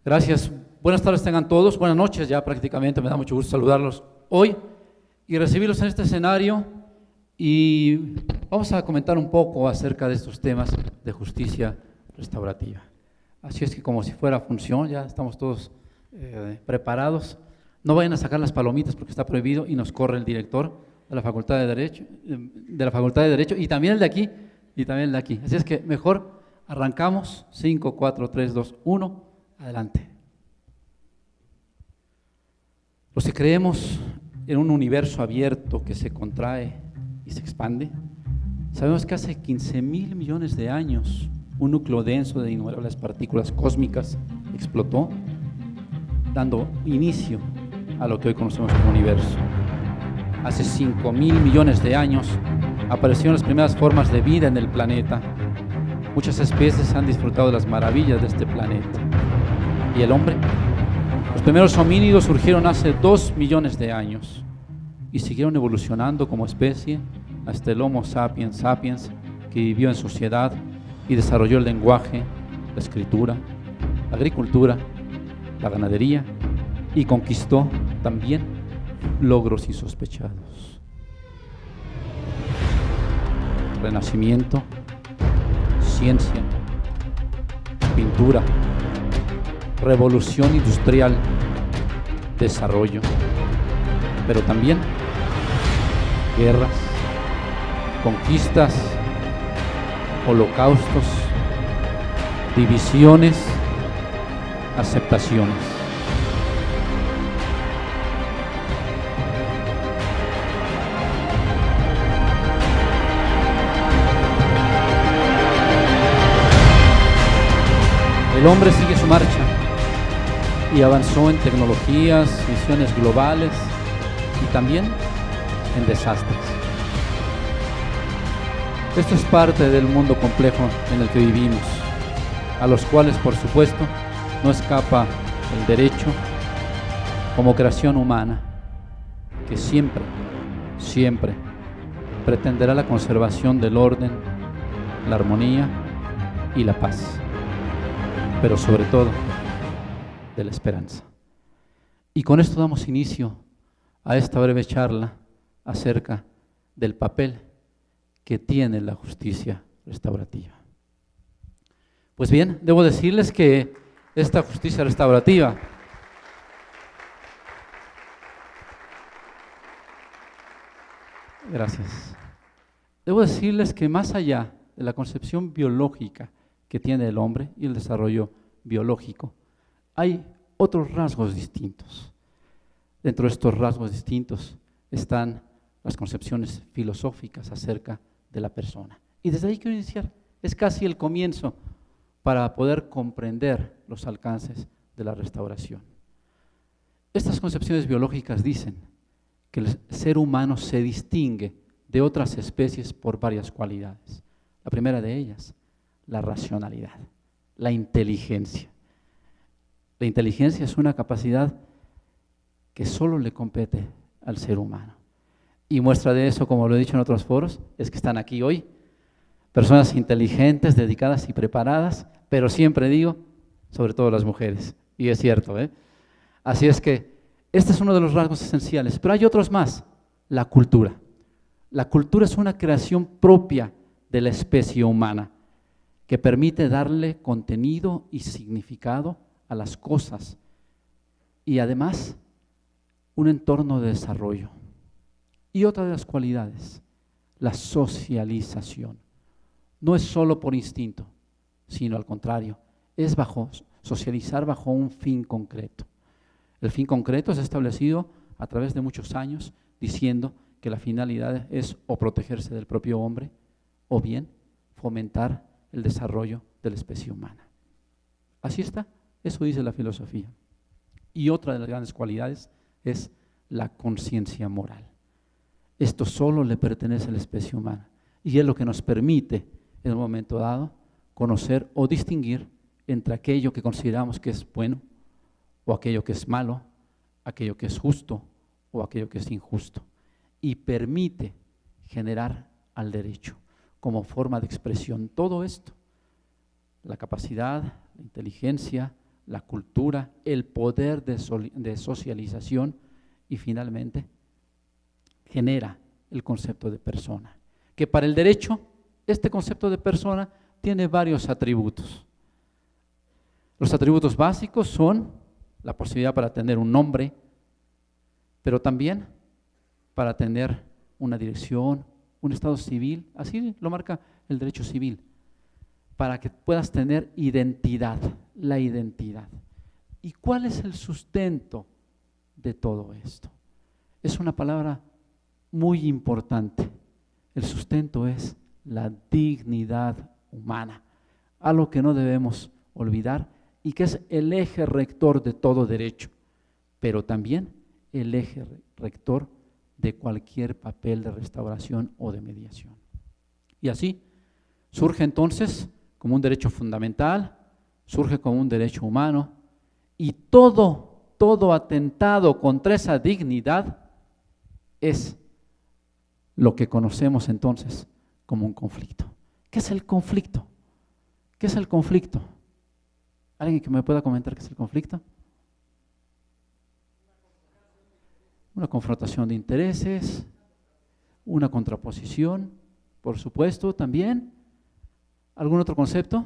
Gracias. Buenas tardes tengan todos. Buenas noches ya prácticamente. Me da mucho gusto saludarlos hoy y recibirlos en este escenario. Y vamos a comentar un poco acerca de estos temas de justicia restaurativa. Así es que como si fuera función, ya estamos todos preparados. No vayan a sacar las palomitas porque está prohibido y nos corre el director de la Facultad de Derecho, y también el de aquí, y también el de aquí. Así es que mejor arrancamos. 5, 4, 3, 2, 1. Adelante. Los que creemos en un universo abierto que se contrae y se expande, sabemos que hace 15,000 millones de años un núcleo denso de innumerables partículas cósmicas explotó, dando inicio a lo que hoy conocemos como universo. Hace 5,000 millones de años aparecieron las primeras formas de vida en el planeta. Muchas especies han disfrutado de las maravillas de este planeta. ¿Y el hombre? Los primeros homínidos surgieron hace 2 millones de años y siguieron evolucionando como especie hasta el Homo sapiens sapiens, que vivió en sociedad y desarrolló el lenguaje, la escritura, la agricultura, la ganadería y conquistó también logros insospechados. Renacimiento, ciencia, pintura, revolución industrial, desarrollo, pero también guerras, conquistas, holocaustos, divisiones, aceptaciones. El hombre sigue su marcha y avanzó en tecnologías, misiones globales y también en desastres. Esto es parte del mundo complejo en el que vivimos, a los cuales, por supuesto, no escapa el derecho como creación humana, que siempre, siempre pretenderá la conservación del orden, la armonía y la paz, pero sobre todo de la esperanza. Y con esto damos inicio a esta breve charla acerca del papel que tiene la justicia restaurativa. Pues bien, debo decirles que esta justicia restaurativa gracias. Debo decirles que más allá de la concepción biológica que tiene el hombre y el desarrollo biológico, hay otros rasgos distintos. Dentro de estos rasgos distintos están las concepciones filosóficas acerca de la persona. Y desde ahí quiero iniciar. Es casi el comienzo para poder comprender los alcances de la restauración. Estas concepciones biológicas dicen que el ser humano se distingue de otras especies por varias cualidades. La primera de ellas, la racionalidad, la inteligencia. La inteligencia es una capacidad que solo le compete al ser humano. Y muestra de eso, como lo he dicho en otros foros, es que están aquí hoy. Personas inteligentes, dedicadas y preparadas, pero siempre digo, sobre todo las mujeres. Y es cierto, ¿eh? Así es que este es uno de los rasgos esenciales, pero hay otros más, la cultura. La cultura es una creación propia de la especie humana que permite darle contenido y significado a las cosas y además un entorno de desarrollo. Y otra de las cualidades, la socialización. No es solo por instinto, sino al contrario, es socializar bajo un fin concreto. El fin concreto es establecido a través de muchos años diciendo que la finalidad es o protegerse del propio hombre o bien fomentar el desarrollo de la especie humana. Así está, eso dice la filosofía. Y otra de las grandes cualidades es la conciencia moral. Esto solo le pertenece a la especie humana y es lo que nos permite en un momento dado conocer o distinguir entre aquello que consideramos que es bueno o aquello que es malo, aquello que es justo o aquello que es injusto, y permite generar al derecho como forma de expresión todo esto, la capacidad, la inteligencia, la cultura, el poder de socialización y finalmente genera el concepto de persona, que para el derecho este concepto de persona tiene varios atributos. Los atributos básicos son la posibilidad para tener un nombre, pero también para tener una dirección, un estado civil, así lo marca el derecho civil, para que puedas tener identidad, la identidad. ¿Y cuál es el sustento de todo esto? Es una palabra muy importante. El sustento es la dignidad humana, algo que no debemos olvidar y que es el eje rector de todo derecho, pero también el eje rector de cualquier papel de restauración o de mediación. Y así surge entonces como un derecho fundamental, surge como un derecho humano y todo atentado contra esa dignidad es lo que conocemos entonces como un conflicto. ¿Qué es el conflicto? ¿Qué es el conflicto? ¿Alguien que me pueda comentar qué es el conflicto? Una confrontación de intereses, una contraposición, por supuesto, también. ¿Algún otro concepto?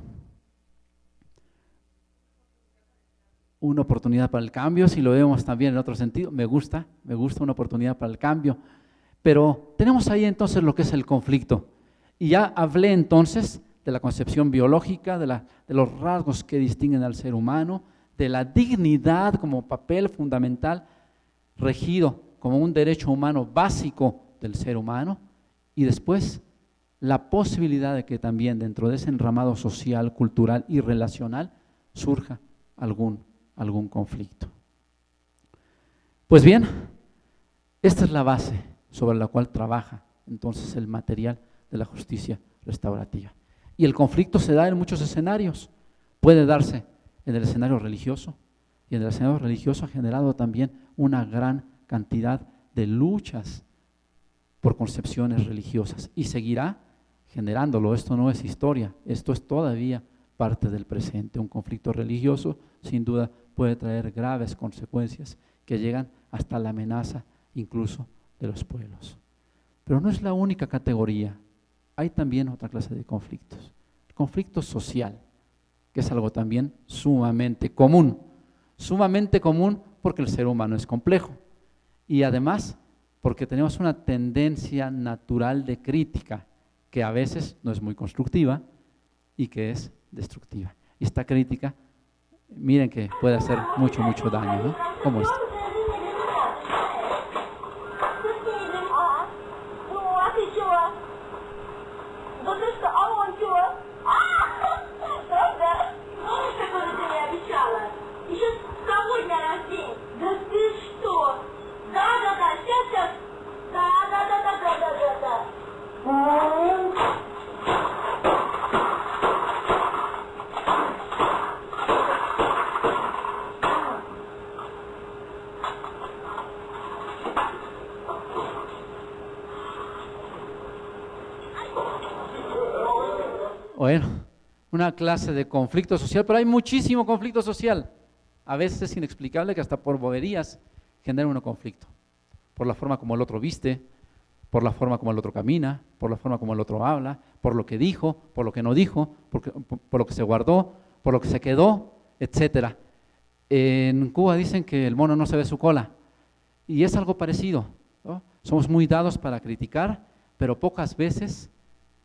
Una oportunidad para el cambio, si lo vemos también en otro sentido. Me gusta una oportunidad para el cambio. Pero tenemos ahí entonces lo que es el conflicto. Y ya hablé entonces de la concepción biológica, de los rasgos que distinguen al ser humano, de la dignidad como papel fundamental regido como un derecho humano básico del ser humano, y después la posibilidad de que también dentro de ese enramado social, cultural y relacional surja algún conflicto. Pues bien, esta es la base sobre la cual trabaja entonces el material de la justicia restaurativa. Y el conflicto se da en muchos escenarios. Puede darse en el escenario religioso, y en el escenario religioso ha generado también una gran cantidad de luchas por concepciones religiosas y seguirá generándolo. Esto no es historia, esto es todavía parte del presente. Un conflicto religioso sin duda puede traer graves consecuencias que llegan hasta la amenaza incluso de los pueblos. Pero no es la única categoría, hay también otra clase de conflictos. El conflicto social, que es algo también sumamente común porque el ser humano es complejo y además porque tenemos una tendencia natural de crítica que a veces no es muy constructiva y que es destructiva. Y esta crítica, miren que puede hacer mucho daño, ¿no? Como esto. Bueno, una clase de conflicto social, pero hay muchísimo conflicto social. A veces es inexplicable que hasta por boberías genera un conflicto. Por la forma como el otro viste, por la forma como el otro camina, por la forma como el otro habla, por lo que dijo, por lo que no dijo, por lo que se guardó, por lo que se quedó, etcétera. En Cuba dicen que el mono no se ve su cola, y es algo parecido, ¿no? Somos muy dados para criticar, pero pocas veces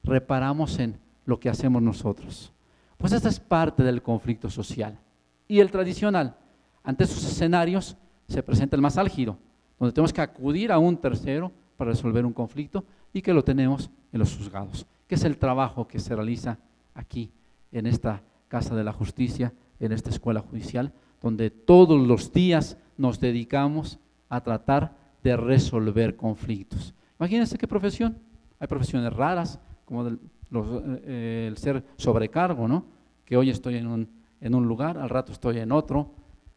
reparamos en lo que hacemos nosotros. Pues esta es parte del conflicto social. Y el tradicional, ante esos escenarios se presenta el más álgido, donde tenemos que acudir a un tercero para resolver un conflicto y que lo tenemos en los juzgados, que es el trabajo que se realiza aquí, en esta Casa de la Justicia, en esta escuela judicial, donde todos los días nos dedicamos a tratar de resolver conflictos. Imagínense qué profesión. Hay profesiones raras, como el ser sobrecargo, ¿no? Que hoy estoy en un lugar, al rato estoy en otro,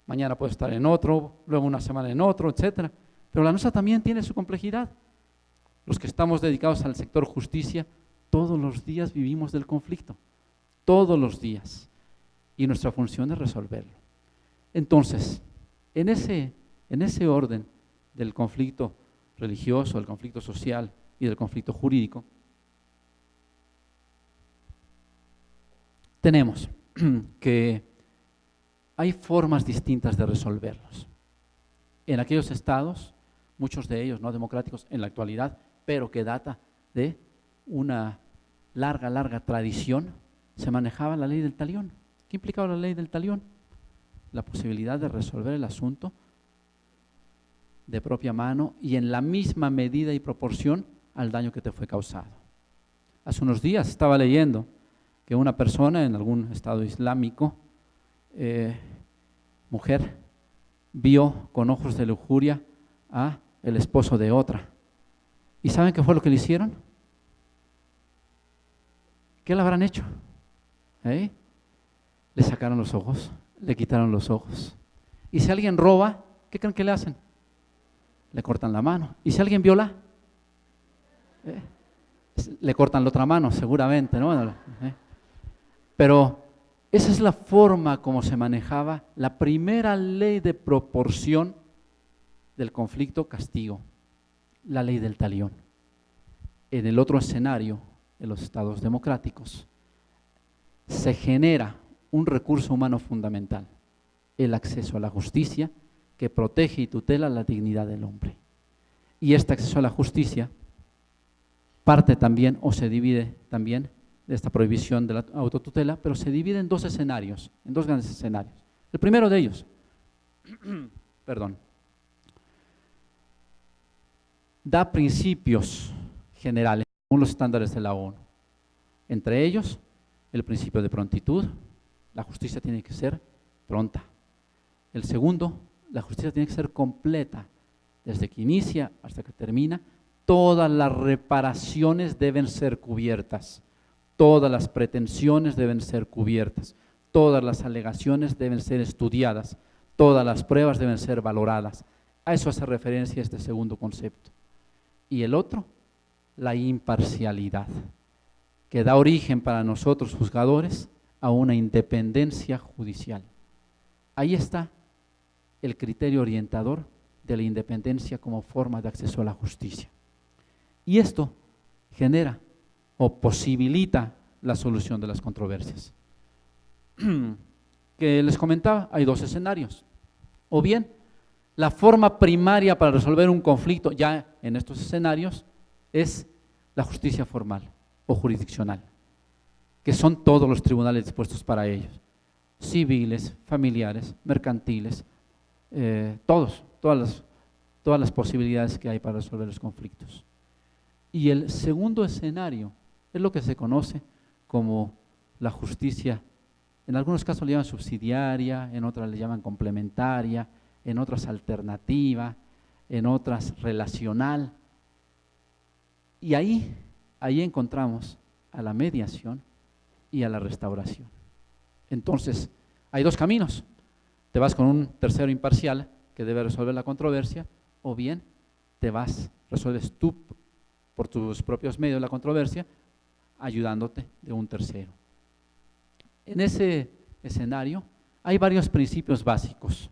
mañana puedo estar en otro, luego una semana en otro, etcétera. Pero la nuestra también tiene su complejidad. Los que estamos dedicados al sector justicia, todos los días vivimos del conflicto, todos los días. Y nuestra función es resolverlo. Entonces, en ese orden del conflicto religioso, del conflicto social y del conflicto jurídico, tenemos que hay formas distintas de resolverlos. En aquellos estados, muchos de ellos no democráticos en la actualidad, pero que data de una larga tradición, se manejaba la ley del talión. ¿Qué implicaba la ley del talión? La posibilidad de resolver el asunto de propia mano y en la misma medida y proporción al daño que te fue causado. Hace unos días estaba leyendo que una persona en algún estado islámico, mujer, vio con ojos de lujuria a el esposo de otra. ¿Y saben qué fue lo que le hicieron? ¿Qué le habrán hecho? Le sacaron los ojos, le quitaron los ojos. Y si alguien roba, ¿qué creen que le hacen? Le cortan la mano. ¿Y si alguien viola? Le cortan la otra mano, seguramente, ¿no? Pero esa es la forma como se manejaba la primera ley de proporción del conflicto-castigo, la ley del talión. En el otro escenario, en los estados democráticos, se genera un recurso humano fundamental, el acceso a la justicia, que protege y tutela la dignidad del hombre. Y este acceso a la justicia parte también, o se divide también, de esta prohibición de la autotutela, pero se divide en dos escenarios, en dos grandes escenarios. El primero de ellos, da principios generales según los estándares de la ONU. Entre ellos, el principio de prontitud, la justicia tiene que ser pronta. El segundo, la justicia tiene que ser completa, desde que inicia hasta que termina. Todas las reparaciones deben ser cubiertas, todas las pretensiones deben ser cubiertas, todas las alegaciones deben ser estudiadas, todas las pruebas deben ser valoradas. A eso hace referencia este segundo concepto. Y el otro, la imparcialidad, que da origen para nosotros juzgadores a una independencia judicial. Ahí está el criterio orientador de la independencia como forma de acceso a la justicia. Y esto genera o posibilita la solución de las controversias. Que les comentaba, hay dos escenarios. O bien, la forma primaria para resolver un conflicto ya en estos escenarios es la justicia formal o jurisdiccional, que son todos los tribunales dispuestos para ellos, civiles, familiares, mercantiles, todas las posibilidades que hay para resolver los conflictos. Y el segundo escenario es lo que se conoce como la justicia, en algunos casos le llaman subsidiaria, en otras le llaman complementaria, en otras alternativa, en otras relacional. Y ahí encontramos a la mediación y a la restauración. Entonces, hay dos caminos. Te vas con un tercero imparcial que debe resolver la controversia, o bien resuelves tú por tus propios medios la controversia, ayudándote de un tercero. En ese escenario hay varios principios básicos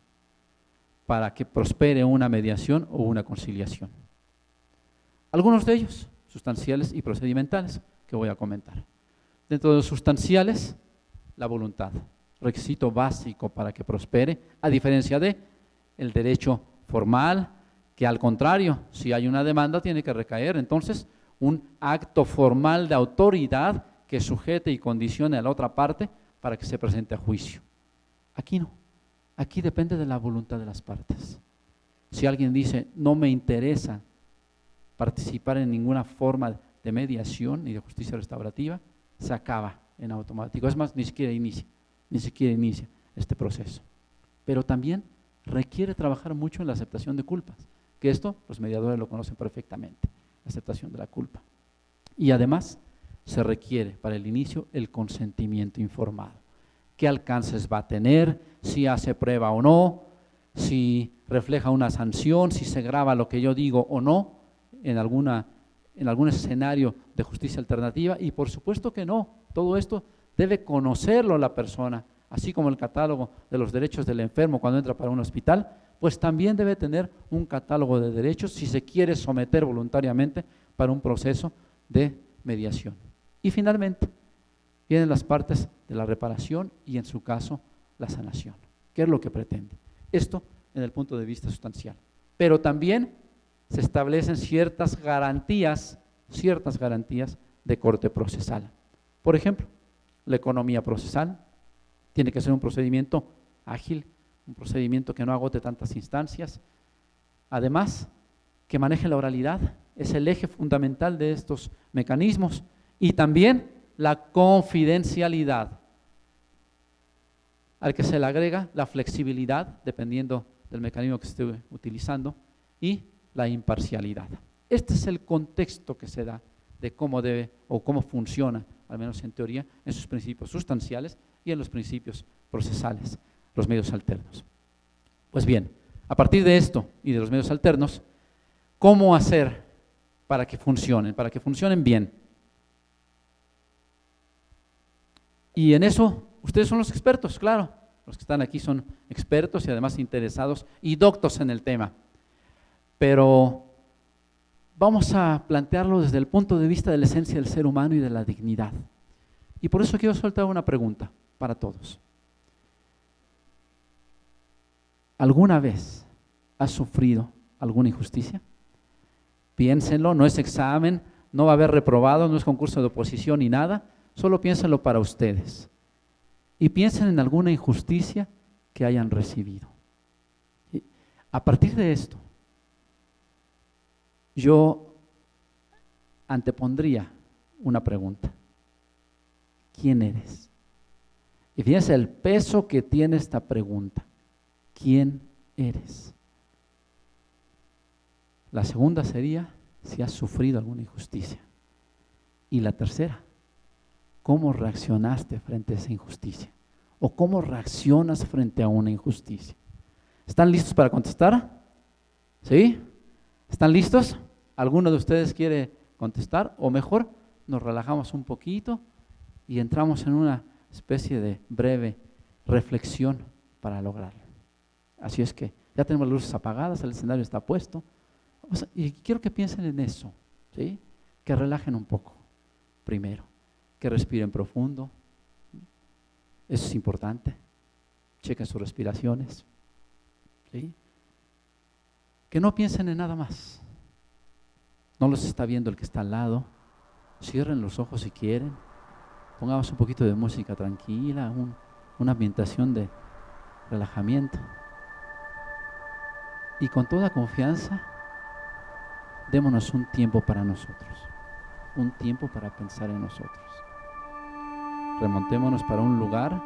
para que prospere una mediación o una conciliación. Algunos de ellos, sustanciales y procedimentales, que voy a comentar. Dentro de los sustanciales, la voluntad, requisito básico para que prospere, a diferencia de el derecho formal, que al contrario, si hay una demanda tiene que recaer entonces un acto formal de autoridad que sujete y condicione a la otra parte para que se presente a juicio. Aquí no, aquí depende de la voluntad de las partes. Si alguien dice, no me interesa participar en ninguna forma de mediación ni de justicia restaurativa, se acaba en automático. Es más, ni siquiera inicia este proceso. Pero también requiere trabajar mucho en la aceptación de culpas, que esto los mediadores lo conocen perfectamente, la aceptación de la culpa. Y además se requiere para el inicio el consentimiento informado. ¿Qué alcances va a tener? Si hace prueba o no, si refleja una sanción, si se graba lo que yo digo o no, en algún escenario de justicia alternativa, y por supuesto que no, todo esto debe conocerlo la persona, así como el catálogo de los derechos del enfermo cuando entra para un hospital, pues también debe tener un catálogo de derechos si se quiere someter voluntariamente para un proceso de mediación. Y finalmente, vienen las partes de la reparación y en su caso la sanación. ¿Qué es lo que pretende? Esto en el punto de vista sustancial. Pero también se establecen ciertas garantías de corte procesal. Por ejemplo, la economía procesal tiene que ser un procedimiento ágil, un procedimiento que no agote tantas instancias. Además, que maneje la oralidad, es el eje fundamental de estos mecanismos. Y también la confidencialidad, al que se le agrega la flexibilidad, dependiendo del mecanismo que se esté utilizando, y la imparcialidad. Este es el contexto que se da de cómo debe o cómo funciona, al menos en teoría, en sus principios sustanciales y en los principios procesales, los medios alternos. Pues bien, a partir de esto y de los medios alternos, ¿cómo hacer para que funcionen bien? Y en eso, ustedes son los expertos, claro, los que están aquí son expertos y además interesados y doctos en el tema. Pero vamos a plantearlo desde el punto de vista de la esencia del ser humano y de la dignidad. Y por eso quiero soltar una pregunta para todos. ¿Alguna vez has sufrido alguna injusticia? Piénsenlo, no es examen, no va a haber reprobado, no es concurso de oposición ni nada, solo piénsenlo para ustedes. Y piensen en alguna injusticia que hayan recibido. Y a partir de esto, yo antepondría una pregunta. ¿Quién eres? Y fíjense el peso que tiene esta pregunta. ¿Quién eres? La segunda sería si has sufrido alguna injusticia. Y la tercera, ¿cómo reaccionaste frente a esa injusticia? ¿O cómo reaccionas frente a una injusticia? ¿Están listos para contestar? ¿Sí? ¿Están listos? ¿Alguno de ustedes quiere contestar? O mejor, nos relajamos un poquito y entramos en una especie de breve reflexión para lograrlo. Así es que ya tenemos las luces apagadas, el escenario está puesto. Y quiero que piensen en eso, ¿sí? Que relajen un poco primero, que respiren profundo. Eso es importante. Chequen sus respiraciones, ¿sí? Que no piensen en nada más. No los está viendo el que está al lado. Cierren los ojos si quieren. Pongamos un poquito de música tranquila, una ambientación de relajamiento. Y con toda confianza, démonos un tiempo para nosotros. Un tiempo para pensar en nosotros. Remontémonos para un lugar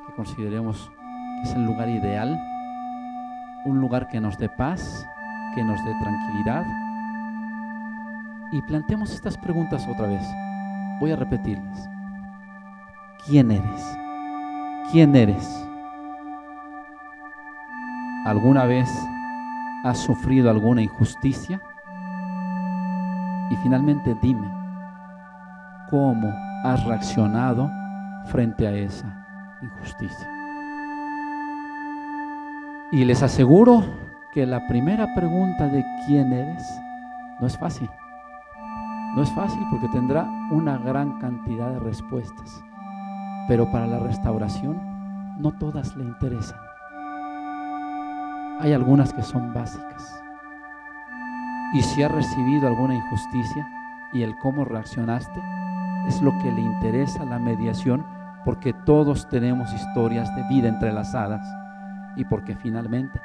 que consideremos que es el lugar ideal. Un lugar que nos dé paz, que nos dé tranquilidad. Y planteemos estas preguntas otra vez. Voy a repetirlas. ¿Quién eres? ¿Quién eres? ¿Alguna vez has sufrido alguna injusticia? Y finalmente dime, ¿cómo has reaccionado frente a esa injusticia. Y les aseguro que la primera pregunta de quién eres no es fácil. No es fácil porque tendrá una gran cantidad de respuestas, pero para la restauración no todas le interesan. Hay algunas que son básicas. Y si has recibido alguna injusticia y el cómo reaccionaste, es lo que le interesa a la mediación, porque todos tenemos historias de vida entrelazadas y porque finalmente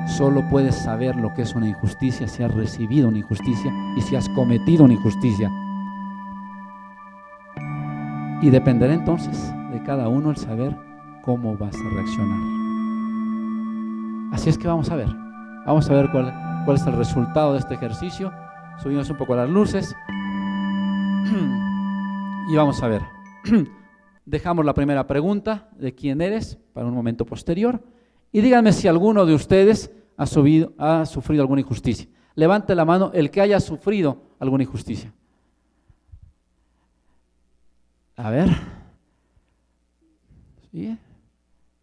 solo puedes saber lo que es una injusticia si has recibido una injusticia y si has cometido una injusticia. Y dependerá entonces de cada uno el saber cómo vas a reaccionar. Así es que vamos a ver cuál es el resultado de este ejercicio. Subimos un poco las luces y vamos a ver. Dejamos la primera pregunta de quién eres para un momento posterior y díganme si alguno de ustedes ha sufrido alguna injusticia. Levante la mano el que haya sufrido alguna injusticia. A ver. ¿Sí?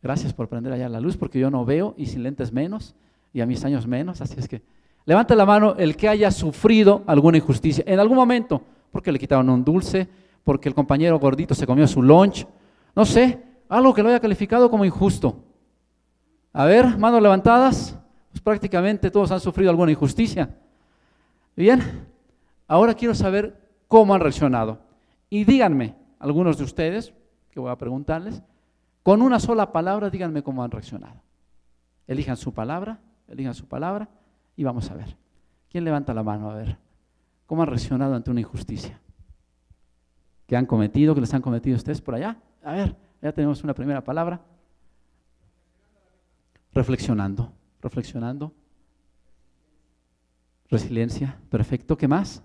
Gracias por prender allá la luz porque yo no veo y sin lentes menos y a mis años menos, así es que levante la mano el que haya sufrido alguna injusticia en algún momento, porque le quitaron un dulce, porque el compañero gordito se comió su lunch, no sé, algo que lo haya calificado como injusto. A ver, manos levantadas, pues prácticamente todos han sufrido alguna injusticia. Bien, ahora quiero saber cómo han reaccionado. Y díganme, algunos de ustedes, que voy a preguntarles, con una sola palabra díganme cómo han reaccionado. Elijan su palabra y vamos a ver. ¿Quién levanta la mano? A ver, ¿cómo han reaccionado ante una injusticia que han cometido, que les han cometido ustedes por allá? A ver, ya tenemos una primera palabra. Reflexionando. Resiliencia, perfecto. ¿Qué más?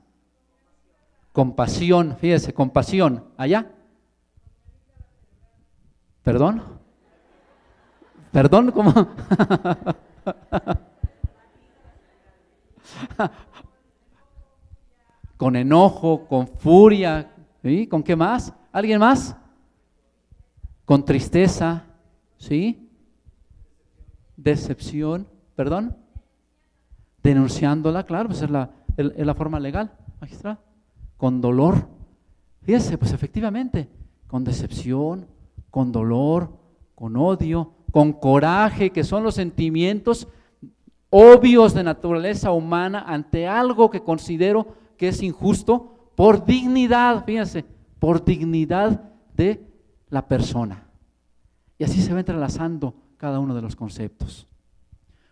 Compasión, fíjese, compasión. ¿Allá? ¿Perdón? ¿Cómo? Con enojo, con furia, ¿sí? ¿Con qué más? ¿Alguien más? Con tristeza, ¿sí? Decepción, ¿perdón? Denunciándola, claro, pues es la forma legal, magistrado. Con dolor, fíjese, pues efectivamente, con decepción, con dolor, con odio, con coraje, que son los sentimientos obvios de naturaleza humana ante algo que considero que es injusto, por dignidad, fíjense, por dignidad de la persona. Y así se va entrelazando cada uno de los conceptos.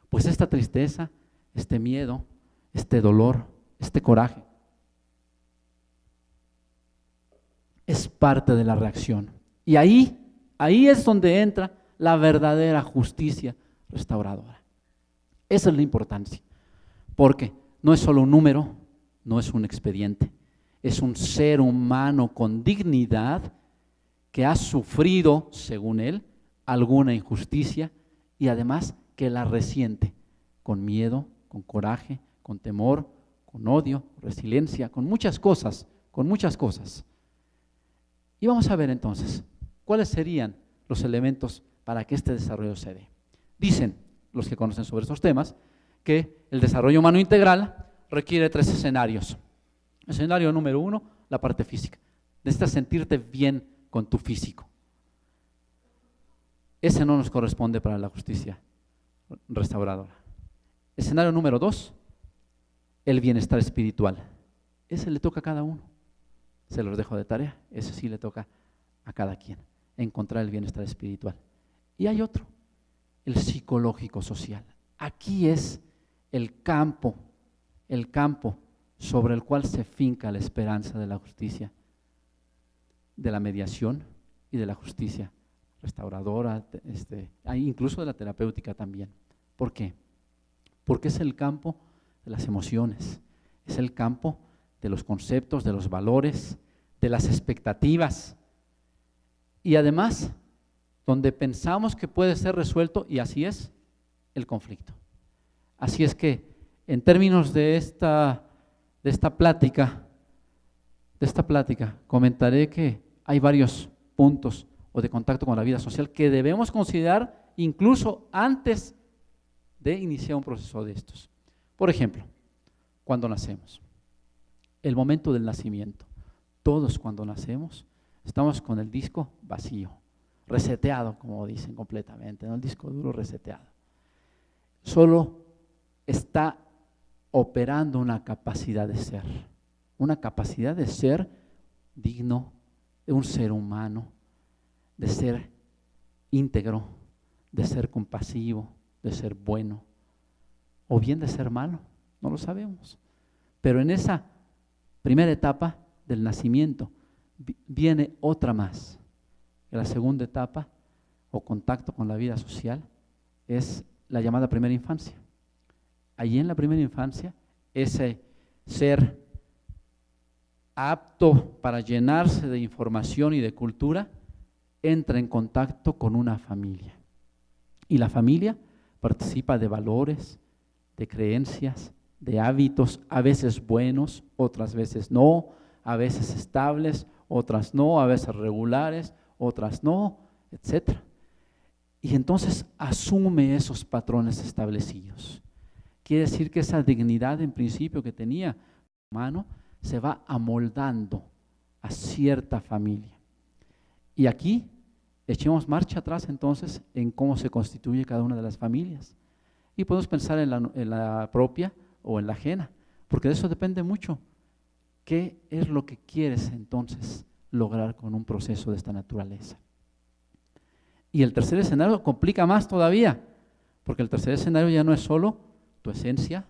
Pues esta tristeza, este miedo, este dolor, este coraje, es parte de la reacción. Y ahí es donde entra la verdadera justicia restauradora. Esa es la importancia, porque no es solo un número, no es un expediente, es un ser humano con dignidad que ha sufrido, según él, alguna injusticia y además que la resiente con miedo, con coraje, con temor, con odio, resiliencia, con muchas cosas. Y vamos a ver entonces, ¿cuáles serían los elementos para que este desarrollo se dé? Dicen los que conocen sobre estos temas que el desarrollo humano integral requiere 3 escenarios. Escenario número 1, la parte física. Necesitas sentirte bien con tu físico. Ese no nos corresponde para la justicia restauradora. Escenario número 2, el bienestar espiritual. Ese le toca a cada uno. Se los dejo de tarea, ese sí le toca a cada quien, encontrar el bienestar espiritual. Y hay otro, el psicológico social. Aquí es el campo sobre el cual se finca la esperanza de la justicia, de la mediación y de la justicia restauradora, incluso de la terapéutica también. ¿Por qué? Porque es el campo de las emociones, es el campo de los conceptos, de los valores, de las expectativas y además donde pensamos que puede ser resuelto, y así es, el conflicto. Así es que en términos de esta plática comentaré que hay varios puntos o de contacto con la vida social que debemos considerar incluso antes de iniciar un proceso de estos. Por ejemplo, cuando nacemos, el momento del nacimiento. Todos cuando nacemos estamos con el disco vacío, reseteado, como dicen completamente, ¿no? El disco duro reseteado. Solo está operando una capacidad de ser digno, de un ser humano, de ser íntegro, de ser compasivo, de ser bueno, o bien de ser malo, no lo sabemos. Pero en esa primera etapa del nacimiento viene otra más. La segunda etapa o contacto con la vida social es la llamada primera infancia. Allí en la primera infancia, ese ser apto para llenarse de información y de cultura entra en contacto con una familia. Y la familia participa de valores, de creencias, de hábitos, a veces buenos, otras veces no, a veces estables, otras no, a veces regulares, otras no, etc. Y entonces asume esos patrones establecidos. Quiere decir que esa dignidad en principio que tenía humano se va amoldando a cierta familia. Y aquí echemos marcha atrás entonces en cómo se constituye cada una de las familias. Y podemos pensar en la propia o en la ajena, porque de eso depende mucho. ¿Qué es lo que quieres entonces lograr con un proceso de esta naturaleza? Y el tercer escenario complica más todavía, porque el tercer escenario ya no es solo tu esencia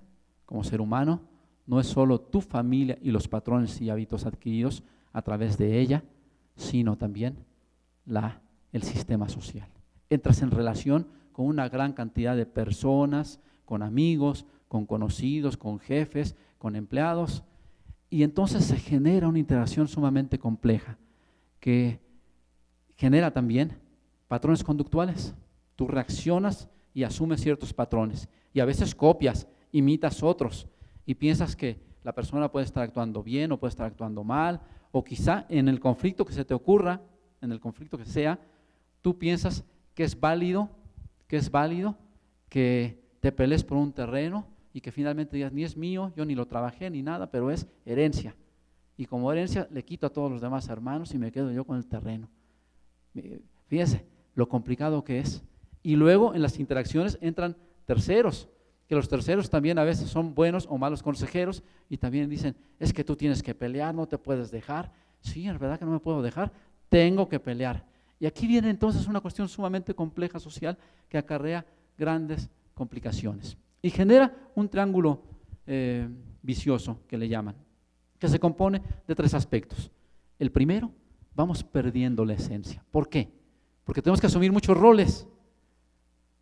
como ser humano, no es solo tu familia y los patrones y hábitos adquiridos a través de ella, sino también el sistema social. Entras en relación con una gran cantidad de personas, con amigos, con conocidos, con jefes, con empleados, y entonces se genera una interacción sumamente compleja que genera también patrones conductuales. Tú reaccionas y asumes ciertos patrones y a veces copias, imitas otros y piensas que la persona puede estar actuando bien o puede estar actuando mal, o quizá en el conflicto que se te ocurra, en el conflicto que sea, tú piensas que es válido que te pelees por un terreno y que finalmente digas, ni es mío, yo ni lo trabajé ni nada, pero es herencia. Y como herencia le quito a todos los demás hermanos y me quedo yo con el terreno. Fíjense lo complicado que es. Y luego en las interacciones entran terceros, que los terceros también a veces son buenos o malos consejeros y también dicen, es que tú tienes que pelear, no te puedes dejar. Sí, es verdad que no me puedo dejar, tengo que pelear. Y aquí viene entonces una cuestión sumamente compleja social que acarrea grandes complicaciones y genera un triángulo vicioso que le llaman, que se compone de tres aspectos. El primero, vamos perdiendo la esencia. ¿Por qué? Porque tenemos que asumir muchos roles.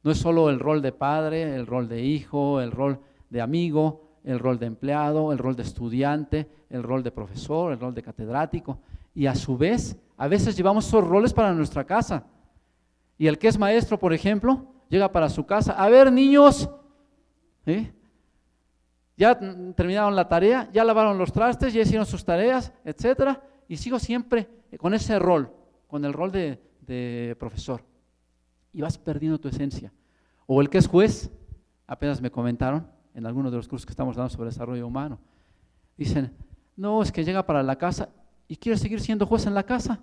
No es solo el rol de padre, el rol de hijo, el rol de amigo, el rol de empleado, el rol de estudiante, el rol de profesor, el rol de catedrático. Y a su vez, a veces llevamos esos roles para nuestra casa. Y el que es maestro, por ejemplo, llega para su casa, a ver niños, ya terminaron la tarea, ya lavaron los trastes, ya hicieron sus tareas, etcétera, y sigo siempre con ese rol, con el rol de profesor. Y vas perdiendo tu esencia. O el que es juez, apenas me comentaron en algunos de los cursos que estamos dando sobre desarrollo humano, dicen, no, es que llega para la casa y quiere seguir siendo juez en la casa,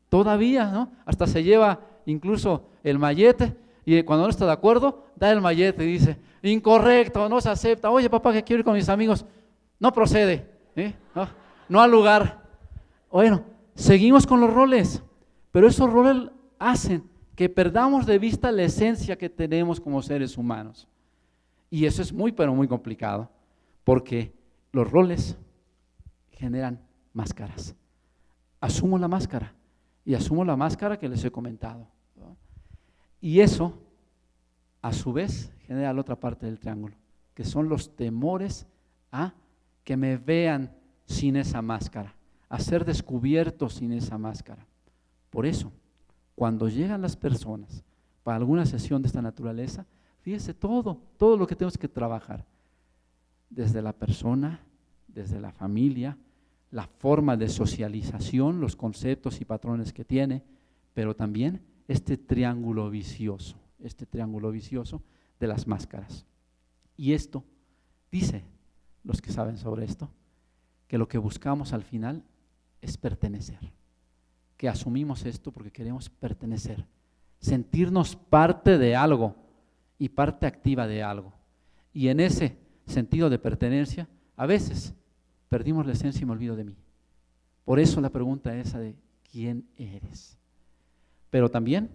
todavía, ¿no? Hasta se lleva incluso el mallete y cuando no está de acuerdo, da el mallete y dice, incorrecto, no se acepta, oye papá que quiero ir con mis amigos, no procede, no al lugar. Bueno, seguimos con los roles, pero esos roles hacen que perdamos de vista la esencia que tenemos como seres humanos. Y eso es muy, pero muy complicado, porque los roles generan máscaras. Asumo la máscara, y asumo la máscara que les he comentado, ¿no? Y eso, a su vez, genera la otra parte del triángulo, que son los temores a que me vean sin esa máscara, a ser descubierto sin esa máscara. Por eso, cuando llegan las personas para alguna sesión de esta naturaleza, fíjese todo lo que tenemos que trabajar, desde la persona, desde la familia, la forma de socialización, los conceptos y patrones que tiene, pero también este triángulo vicioso de las máscaras. Y esto, dice los que saben sobre esto, que lo que buscamos al final es pertenecer, que asumimos esto porque queremos pertenecer, sentirnos parte de algo y parte activa de algo. Y en ese sentido de pertenencia, a veces perdimos la esencia y me olvido de mí. Por eso la pregunta esa de ¿quién eres? Pero también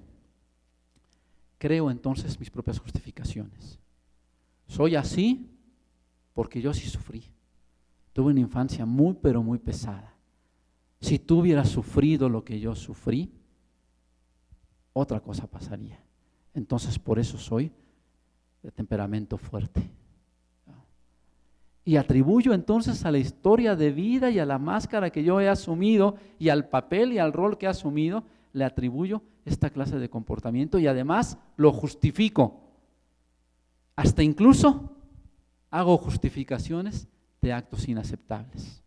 creo entonces mis propias justificaciones. Soy así porque yo sí sufrí. Tuve una infancia muy, pero muy pesada. Si tú hubieras sufrido lo que yo sufrí, otra cosa pasaría. Entonces por eso soy de temperamento fuerte. Y atribuyo entonces a la historia de vida y a la máscara que yo he asumido y al papel y al rol que he asumido, le atribuyo esta clase de comportamiento y además lo justifico. Hasta incluso hago justificaciones de actos inaceptables.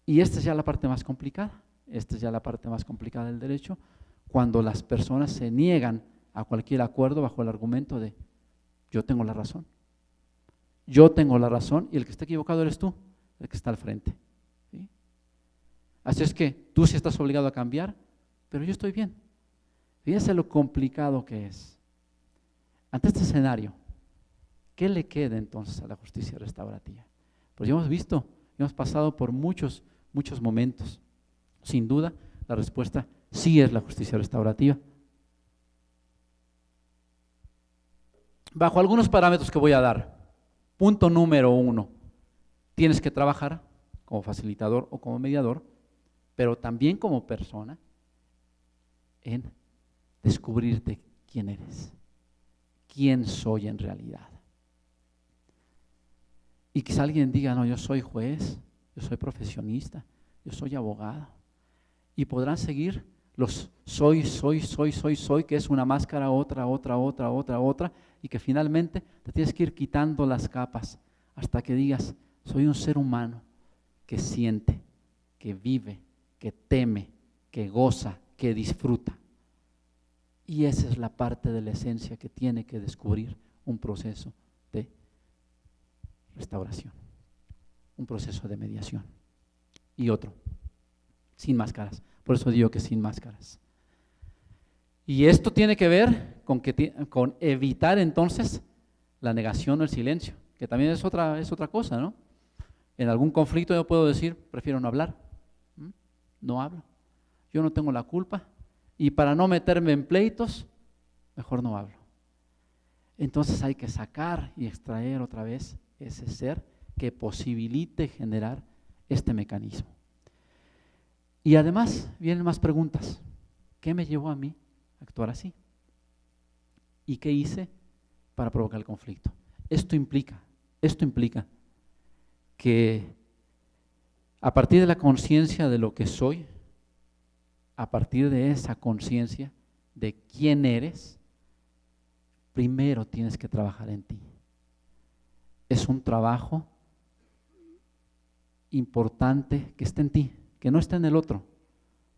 Y esta es ya la parte más complicada. Esta es ya la parte más complicada del derecho, cuando las personas se niegan a cualquier acuerdo bajo el argumento de yo tengo la razón. Yo tengo la razón y el que está equivocado eres tú, el que está al frente. ¿Sí? Así es que tú sí estás obligado a cambiar, pero yo estoy bien. Fíjense lo complicado que es. Ante este escenario, ¿qué le queda entonces a la justicia restaurativa? Pues ya hemos visto, hemos pasado por muchos momentos. Sin duda, la respuesta sí es la justicia restaurativa. Bajo algunos parámetros que voy a dar. Punto número 1, tienes que trabajar como facilitador o como mediador, pero también como persona en descubrirte quién eres, quién soy en realidad. Y quizá alguien diga, no, yo soy juez, yo soy profesionista, yo soy abogado. Y podrán seguir los soy, que es una máscara, otra, y que finalmente te tienes que ir quitando las capas hasta que digas, soy un ser humano que siente, que vive, que teme, que goza, que disfruta. Y esa es la parte de la esencia que tiene que descubrir un proceso de restauración, un proceso de mediación. Y otro, sin máscaras. Por eso digo que sin máscaras. Y esto tiene que ver con evitar entonces la negación o el silencio, que también es otra cosa, ¿no? En algún conflicto yo puedo decir, prefiero no hablar, no hablo, yo no tengo la culpa y para no meterme en pleitos, mejor no hablo. Entonces hay que sacar y extraer otra vez ese ser que posibilite generar este mecanismo. Y además vienen más preguntas. ¿Qué me llevó a mí a actuar así? ¿Y qué hice para provocar el conflicto? Esto implica que a partir de la conciencia de lo que soy, a partir de esa conciencia de quién eres, primero tienes que trabajar en ti. Es un trabajo importante que está en ti, que no está en el otro,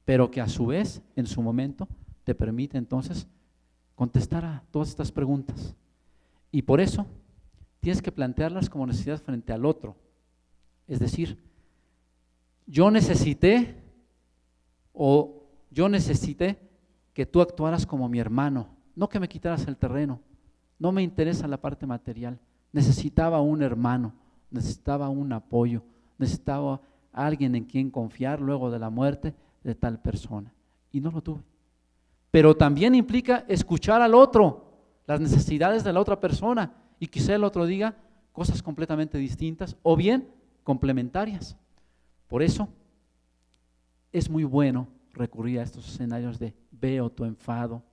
pero que a su vez, en su momento, te permite entonces contestar a todas estas preguntas. Y por eso tienes que plantearlas como necesidad frente al otro. Es decir, yo necesité que tú actuaras como mi hermano, no que me quitaras el terreno. No me interesa la parte material. Necesitaba un hermano, necesitaba un apoyo, necesitaba alguien en quien confiar luego de la muerte de tal persona. Y no lo tuve. Pero también implica escuchar al otro, las necesidades de la otra persona, y quizá el otro diga cosas completamente distintas o bien complementarias. Por eso es muy bueno recurrir a estos escenarios de veo tu enfado,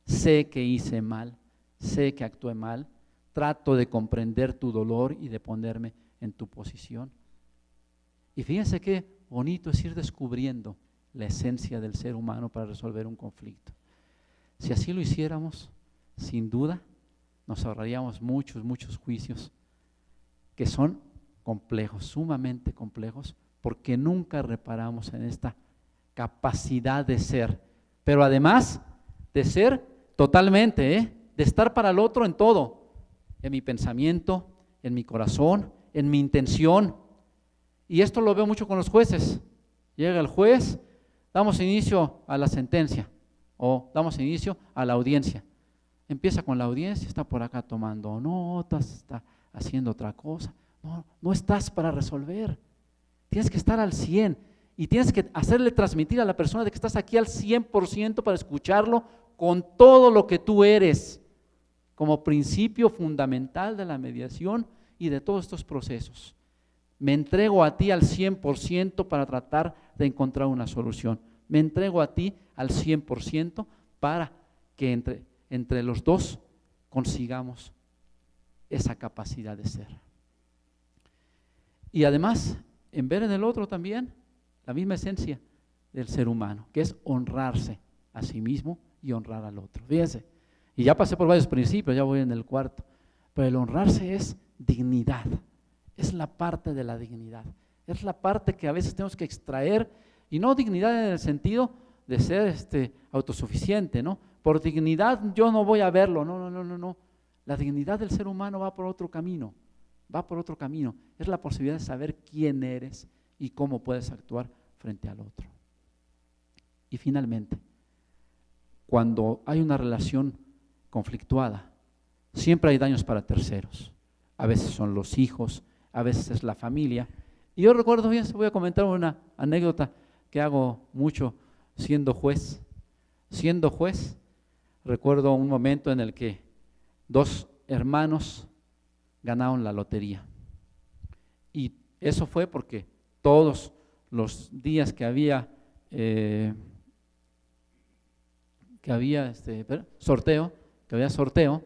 sé que hice mal, sé que actué mal, trato de comprender tu dolor y de ponerme en tu posición. Y fíjense qué bonito es ir descubriendo la esencia del ser humano para resolver un conflicto. Si así lo hiciéramos, sin duda, nos ahorraríamos muchos juicios que son complejos, sumamente complejos, porque nunca reparamos en esta capacidad de ser, pero además de ser totalmente, de estar para el otro en todo, en mi pensamiento, en mi corazón, en mi intención. Y esto lo veo mucho con los jueces. Llega el juez, damos inicio a la sentencia o damos inicio a la audiencia. Empieza con la audiencia, está por acá tomando notas, está haciendo otra cosa. No estás para resolver. Tienes que estar al 100 y tienes que hacerle transmitir a la persona de que estás aquí al 100% para escucharlo con todo lo que tú eres, como principio fundamental de la mediación y de todos estos procesos. Me entrego a ti al 100% para tratar de encontrar una solución. Me entrego a ti al 100% para que entre los dos consigamos esa capacidad de ser. Y además, en ver en el otro también la misma esencia del ser humano, que es honrarse a sí mismo y honrar al otro. Fíjense, y ya pasé por varios principios, ya voy en el cuarto, pero el honrarse es dignidad, es la parte de la dignidad, es la parte que a veces tenemos que extraer, y no dignidad en el sentido de ser autosuficiente, ¿no? Por dignidad yo no voy a verlo, no. La dignidad del ser humano va por otro camino, es la posibilidad de saber quién eres y cómo puedes actuar frente al otro. Y finalmente, cuando hay una relación conflictuada, siempre hay daños para terceros. A veces son los hijos, a veces es la familia. Y yo recuerdo bien, voy a comentar una anécdota que hago mucho siendo juez. Siendo juez, recuerdo un momento en el que 2 hermanos ganaron la lotería. Y eso fue porque todos los días que había sorteo,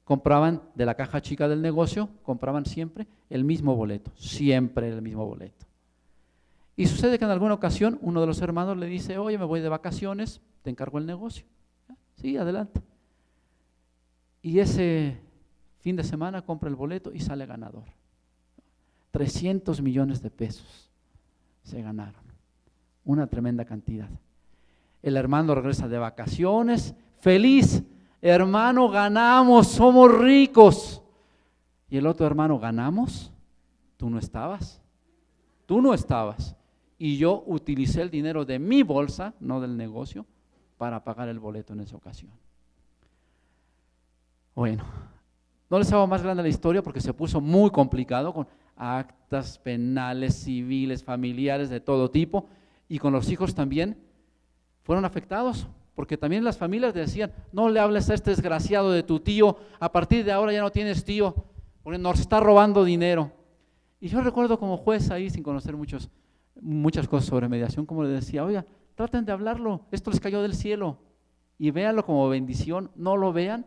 compraban de la caja chica del negocio, compraban siempre el mismo boleto, siempre el mismo boleto. Y sucede que en alguna ocasión uno de los hermanos le dice, oye, me voy de vacaciones, te encargo el negocio. Sí, adelante. Y ese fin de semana compra el boleto y sale ganador. 300 millones de pesos se ganaron, una tremenda cantidad. El hermano regresa de vacaciones, feliz, hermano, ganamos, somos ricos. Y el otro hermano, ¿ganamos? Tú no estabas. Y yo utilicé el dinero de mi bolsa, no del negocio, para pagar el boleto en esa ocasión. Bueno, no les hago más grande la historia porque se puso muy complicado con actas penales, civiles, familiares de todo tipo, y con los hijos también fueron afectados, porque también las familias decían, no le hables a este desgraciado de tu tío, a partir de ahora ya no tienes tío, porque nos está robando dinero. Y yo recuerdo como juez ahí, sin conocer muchas cosas sobre mediación, como le decía, oiga, traten de hablarlo, esto les cayó del cielo, y véanlo como bendición, no lo vean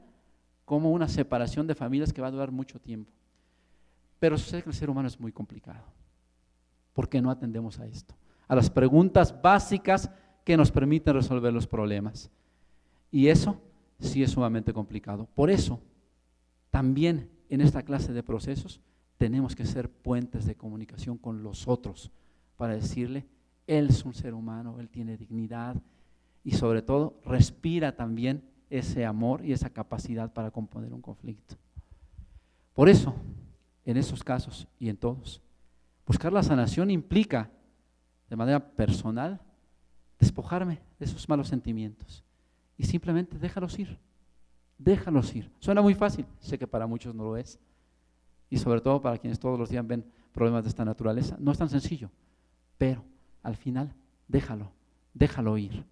como una separación de familias que va a durar mucho tiempo. Pero sucede que el ser humano es muy complicado. ¿Por qué no atendemos a esto? A las preguntas básicas que nos permiten resolver los problemas. Y eso sí es sumamente complicado. Por eso, también en esta clase de procesos, tenemos que ser puentes de comunicación con los otros para decirle, él es un ser humano, él tiene dignidad y sobre todo respira también ese amor y esa capacidad para componer un conflicto. Por eso, en esos casos y en todos, buscar la sanación implica de manera personal despojarme de esos malos sentimientos y simplemente déjalos ir. Suena muy fácil, sé que para muchos no lo es y sobre todo para quienes todos los días ven problemas de esta naturaleza, no es tan sencillo, pero al final déjalo ir.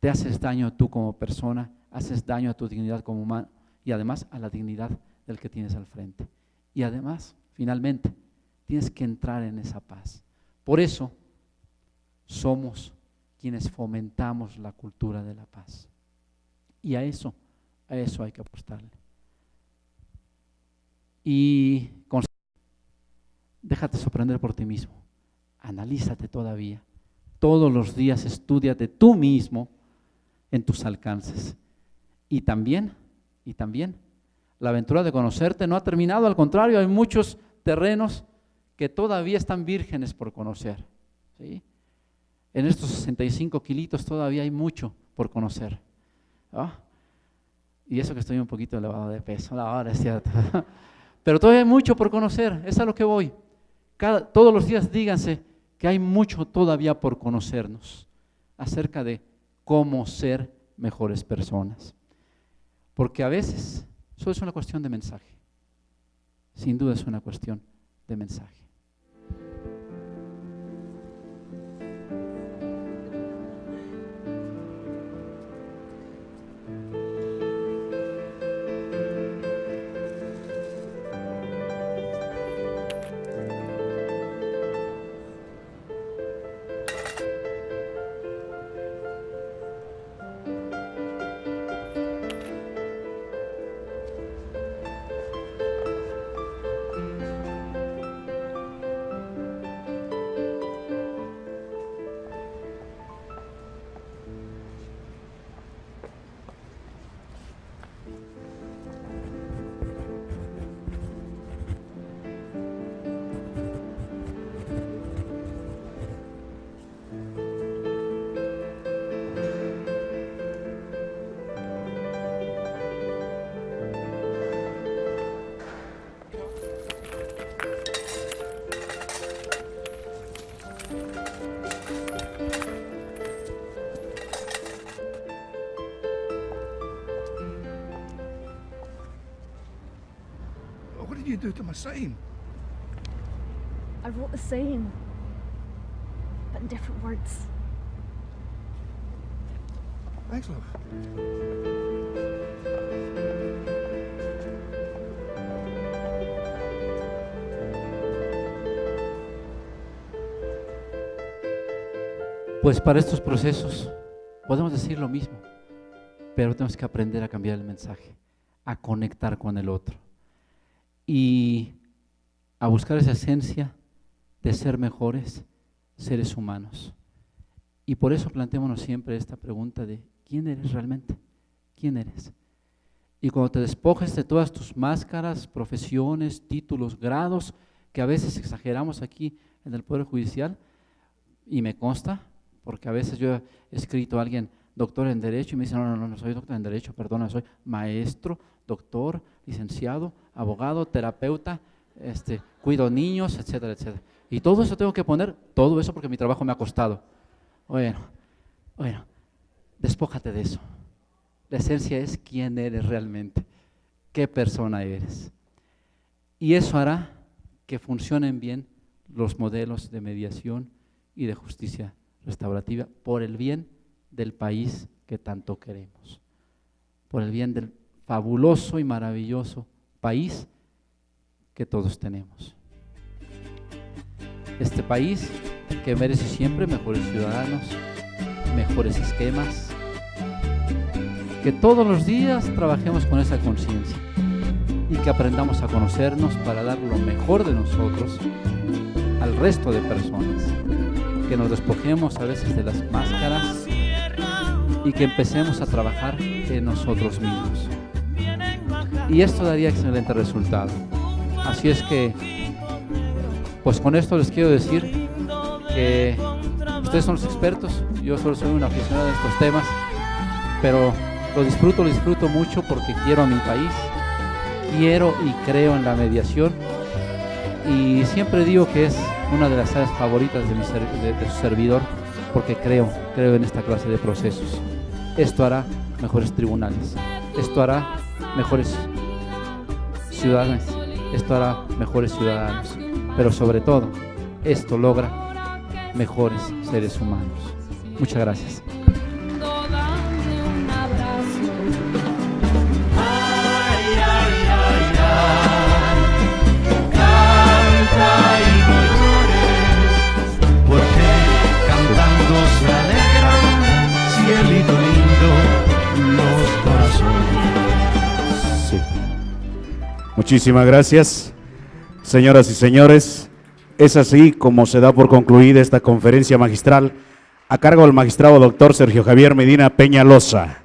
Te haces daño tú como persona, haces daño a tu dignidad como humano y además a la dignidad del que tienes al frente. Y además, finalmente, tienes que entrar en esa paz. Por eso somos quienes fomentamos la cultura de la paz. Y a eso hay que apostarle. Y déjate sorprender por ti mismo. Analízate todavía. Todos los días estúdiate tú mismo en tus alcances. Y también, la aventura de conocerte no ha terminado, al contrario, hay muchos terrenos que todavía están vírgenes por conocer, ¿sí? En estos 65 kilitos todavía hay mucho por conocer. ¿Ah? Y eso que estoy un poquito elevado de peso, ahora es cierto. Pero todavía hay mucho por conocer, es a lo que voy. Todos los días díganse que hay mucho todavía por conocernos acerca de cómo ser mejores personas. Porque a veces solo es una cuestión de mensaje. Sin duda es una cuestión de mensaje. What did you do to my sign? I wrote the same, but in different words. Thanks, love. Pues para estos procesos podemos decir lo mismo, pero tenemos que aprender a cambiar el mensaje, a conectar con el otro y a buscar esa esencia de ser mejores seres humanos. Y por eso planteémonos siempre esta pregunta de ¿quién eres realmente? ¿Quién eres? Y cuando te despojes de todas tus máscaras, profesiones, títulos, grados, que a veces exageramos aquí en el Poder Judicial, y me consta, porque a veces yo he escrito a alguien doctor en Derecho y me dice, no soy doctor en Derecho, perdona, soy maestro, doctor, licenciado, abogado, terapeuta, cuido niños, etcétera, etcétera. Y todo eso tengo que poner, todo eso porque mi trabajo me ha costado. Bueno, despójate de eso. La esencia es quién eres realmente, qué persona eres. Y eso hará que funcionen bien los modelos de mediación y de justicia restaurativa por el bien del país que tanto queremos, por el bien del fabuloso y maravilloso país que todos tenemos. Este país que merece siempre mejores ciudadanos, mejores esquemas, que todos los días trabajemos con esa conciencia y que aprendamos a conocernos para dar lo mejor de nosotros al resto de personas, que nos despojemos a veces de las máscaras y que empecemos a trabajar en nosotros mismos. Y esto daría excelente resultado. Así es que, pues con esto les quiero decir que ustedes son los expertos, yo solo soy un aficionado de estos temas, pero lo disfruto mucho porque quiero a mi país, quiero y creo en la mediación y siempre digo que es una de las áreas favoritas de su servidor porque creo en esta clase de procesos. Esto hará mejores tribunales, esto hará mejores ciudadanos, esto hará mejores ciudadanos, pero sobre todo, esto logra mejores seres humanos. Muchas gracias. Muchísimas gracias, señoras y señores. Es así como se da por concluida esta conferencia magistral a cargo del magistrado doctor Sergio Javier Medina Peñalosa.